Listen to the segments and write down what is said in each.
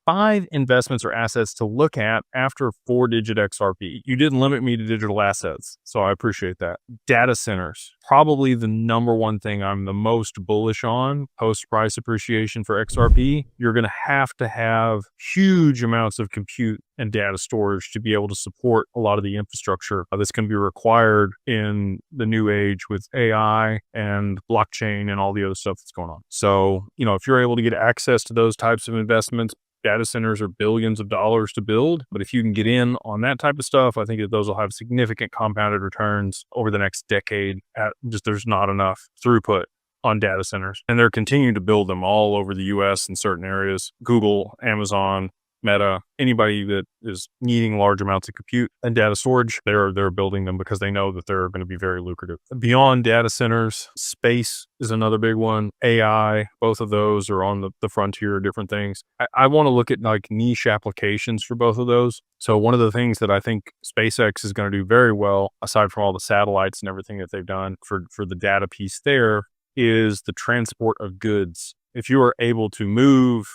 5 investments or assets to look at after 4-digit XRP. You didn't limit me to digital assets, so I appreciate that. Data centers, probably the number one thing I'm the most bullish on post price appreciation for XRP. You're going to have huge amounts of compute and data storage to be able to support a lot of the infrastructure that's going to be required in the new age with AI and blockchain and all the other stuff that's going on. So, if you're able to get access to those types of investments, data centers are billions of dollars to build. But if you can get in on that type of stuff, I think that those will have significant compounded returns over the next decade. There's not enough throughput on data centers. And they're continuing to build them all over the US in certain areas. Google, Amazon, Meta, anybody that is needing large amounts of compute and data storage, they're building them because they know that they're going to be very lucrative. Beyond data centers, space is another big one. AI, both of those are on the frontier of different things. I want to look at like niche applications for both of those. So one of the things that I think SpaceX is going to do very well, aside from all the satellites and everything that they've done for the data piece there, is the transport of goods. If you are able to move,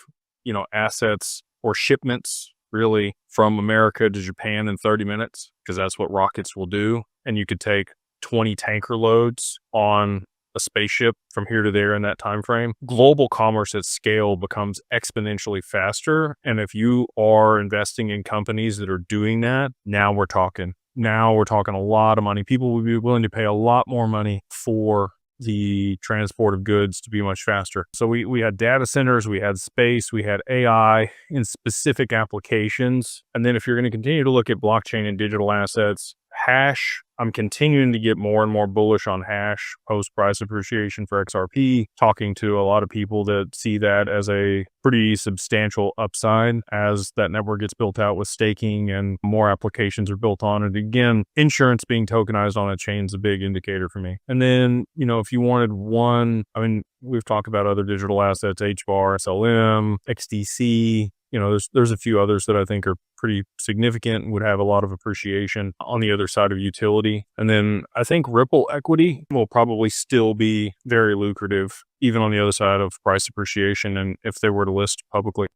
assets or shipments really from America to Japan in 30 minutes, because that's what rockets will do. And you could take 20 tanker loads on a spaceship from here to there in that time frame. Global commerce at scale becomes exponentially faster. And if you are investing in companies that are doing that, now we're talking a lot of money. People will be willing to pay a lot more money for the transport of goods to be much faster. So we had data centers, we had space, we had AI in specific applications. And then if you're going to continue to look at blockchain and digital assets, hash, I'm continuing to get more and more bullish on hash post price appreciation for XRP, talking to a lot of people that see that as a pretty substantial upside as that network gets built out with staking and more applications are built on it. Again, insurance being tokenized on a chain is a big indicator for me. And then, if you wanted one, we've talked about other digital assets, HBAR, SLM, XDC. There's a few others that I think are pretty significant and would have a lot of appreciation on the other side of utility. And then I think Ripple equity will probably still be very lucrative, even on the other side of price appreciation, and if they were to list publicly.